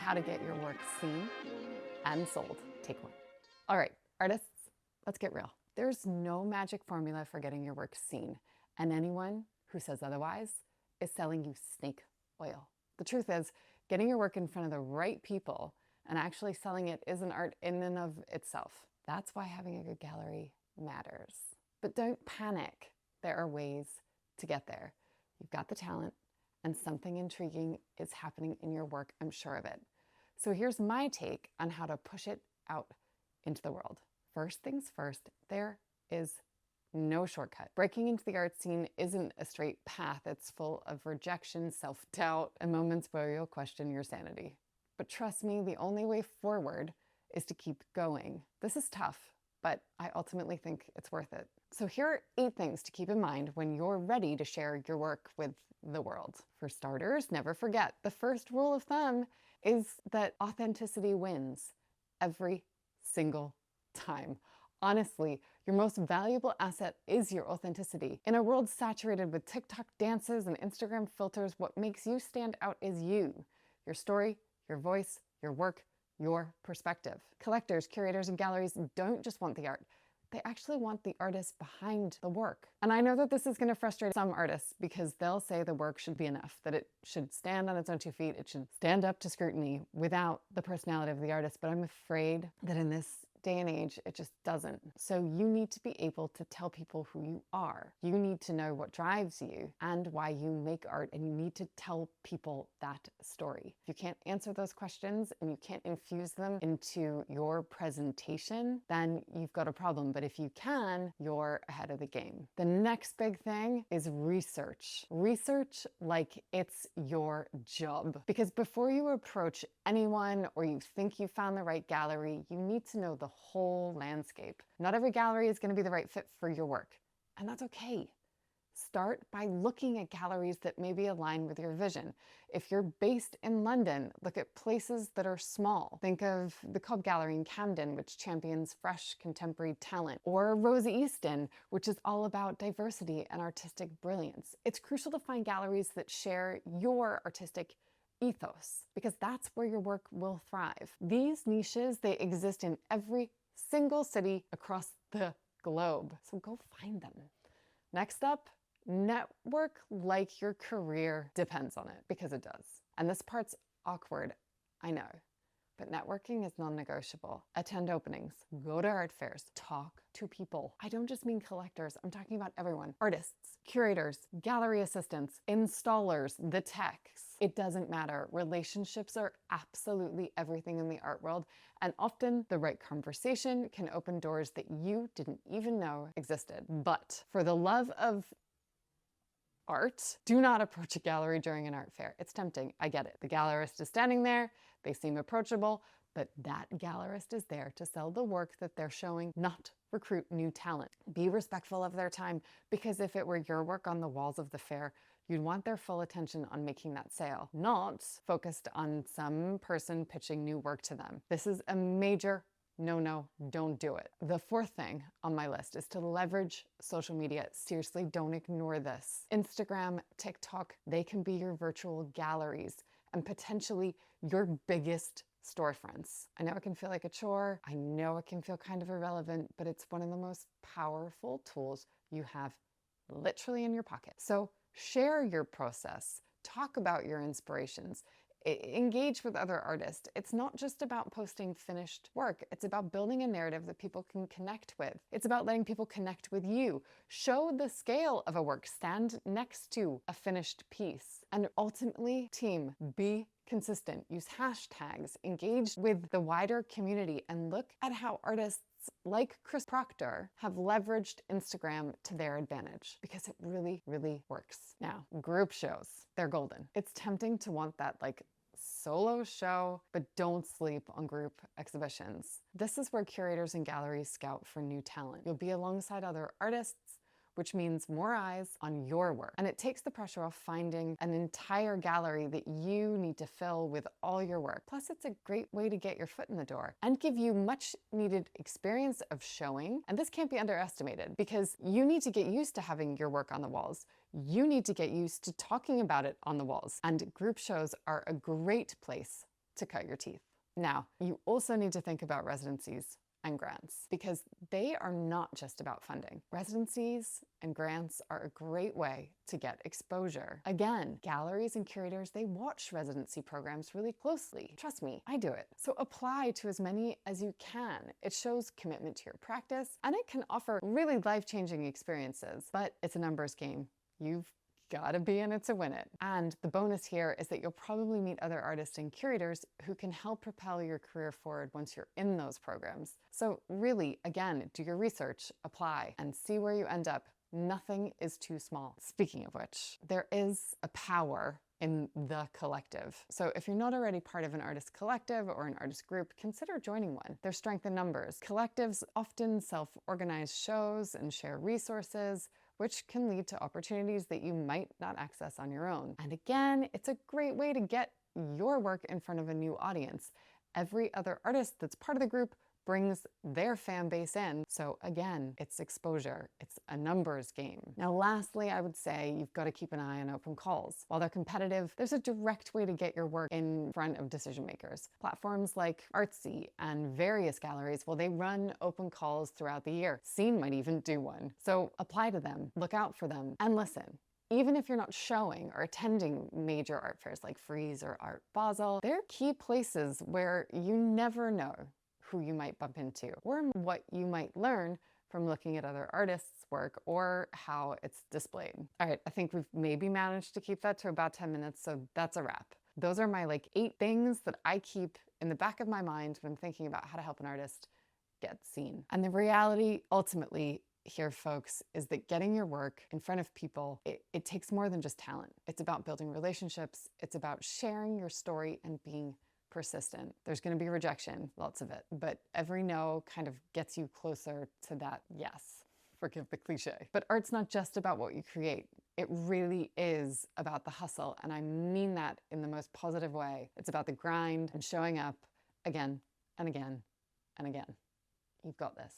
how to get your work seen and sold. Take one. All right, artists, let's get real. There's no magic formula for getting your work seen, and anyone who says otherwise is selling you snake oil. The truth is, getting your work in front of the right people and actually selling it is an art in and of itself. That's why having a good gallery matters. But don't panic. There are ways to get there. You've got the talent, and something intriguing is happening in your work, I'm sure of it. So here's my take on how to push it out into the world. First things first, there is no shortcut. Breaking into the art scene isn't a straight path. It's full of rejection, self-doubt, and moments where you'll question your sanity. But trust me, the only way forward is to keep going. This is tough, but I ultimately think it's worth it. So here are 8 things to keep in mind when you're ready to share your work with the world. For starters, never forget, the first rule of thumb is that authenticity wins every single time. Honestly, your most valuable asset is your authenticity. In a world saturated with TikTok dances and Instagram filters, what makes you stand out is you. Your story, your voice, your work, your perspective. Collectors, curators, and galleries don't just want the art. They actually want the artist behind the work. And I know that this is going to frustrate some artists because they'll say the work should be enough, that it should stand on its own 2 feet, it should stand up to scrutiny without the personality of the artist. But I'm afraid that in this day and age, it just doesn't. So you need to be able to tell people who you are. You need to know what drives you and why you make art, and you need to tell people that story. If you can't answer those questions and you can't infuse them into your presentation, then you've got a problem. But if you can, you're ahead of the game. The next big thing is research. Research like it's your job. Because before you approach anyone or you think you found the right gallery, you need to know the whole landscape. Not every gallery is going to be the right fit for your work, and that's okay. Start by looking at galleries that maybe align with your vision. If you're based in London, look at places that are small. Think of the Cobb Gallery in Camden, which champions fresh contemporary talent, or Rosa Easton, which is all about diversity and artistic brilliance. It's crucial to find galleries that share your artistic ethos, because that's where your work will thrive. These niches, they exist in every single city across the globe, so go find them. Next up, network like your career depends on it, because it does. And this part's awkward, I know, but networking is non-negotiable. Attend openings, go to art fairs, talk to people. I don't just mean collectors, I'm talking about everyone. Artists, curators, gallery assistants, installers, the techs. It doesn't matter. Relationships are absolutely everything in the art world, and often the right conversation can open doors that you didn't even know existed. But for the love of art, do not approach a gallery during an art fair. It's tempting, I get it. The gallerist is standing there, they seem approachable, but that gallerist is there to sell the work that they're showing, not recruit new talent. Be respectful of their time, because if it were your work on the walls of the fair, you'd want their full attention on making that sale, not focused on some person pitching new work to them. This is a major no, don't do it. The 4th thing on my list is to leverage social media. Seriously, don't ignore this. Instagram, TikTok, they can be your virtual galleries and potentially your biggest storefronts. I know it can feel like a chore. I know it can feel kind of irrelevant, but it's one of the most powerful tools you have literally in your pocket. So share your process. Talk about your inspirations. Engage with other artists. It's not just about posting finished work. It's about building a narrative that people can connect with. It's about letting people connect with you. Show the scale of a work. Stand next to a finished piece. And ultimately, team, be consistent. Use hashtags. Engage with the wider community, and look at how artists like Chris Proctor have leveraged Instagram to their advantage, because it really, really works. Now, group shows, they're golden. It's tempting to want that solo show, but don't sleep on group exhibitions. This is where curators and galleries scout for new talent. You'll be alongside other artists, which means more eyes on your work. And it takes the pressure off finding an entire gallery that you need to fill with all your work. Plus, it's a great way to get your foot in the door and give you much needed experience of showing. And this can't be underestimated, because you need to get used to having your work on the walls. You need to get used to talking about it on the walls. And group shows are a great place to cut your teeth. Now, you also need to think about residencies and grants, because they are not just about funding. Residencies and grants are a great way to get exposure. Again, galleries and curators, they watch residency programs really closely. Trust me, I do it. So apply to as many as you can. It shows commitment to your practice, and it can offer really life-changing experiences, but it's a numbers game. You've gotta be in it to win it. And the bonus here is that you'll probably meet other artists and curators who can help propel your career forward once you're in those programs. So really, again, do your research, apply, and see where you end up. Nothing is too small. Speaking of which, there is a power in the collective. So if you're not already part of an artist collective or an artist group, consider joining one. There's strength in numbers. Collectives often self-organize shows and share resources, which can lead to opportunities that you might not access on your own. And again, it's a great way to get your work in front of a new audience. Every other artist that's part of the group brings their fan base in. So again, it's exposure. It's a numbers game. Now, lastly, I would say you've got to keep an eye on open calls. While they're competitive, there's a direct way to get your work in front of decision makers. Platforms like Artsy and various galleries, well, they run open calls throughout the year. Scene might even do one. So apply to them, look out for them, and listen. Even if you're not showing or attending major art fairs like Frieze or Art Basel, they're key places where you never know who you might bump into or what you might learn from looking at other artists' work or how it's displayed. All right, I think we've maybe managed to keep that to about 10 minutes, so that's a wrap. Those are my 8 things that I keep in the back of my mind when thinking about how to help an artist get seen. And the reality, ultimately, here, folks, is that getting your work in front of people, it takes more than just talent. It's about building relationships. It's about sharing your story and being persistent. There's going to be rejection, lots of it, but every no kind of gets you closer to that yes. Forgive the cliche. But art's not just about what you create. It really is about the hustle, and I mean that in the most positive way. It's about the grind and showing up again and again and again. You've got this.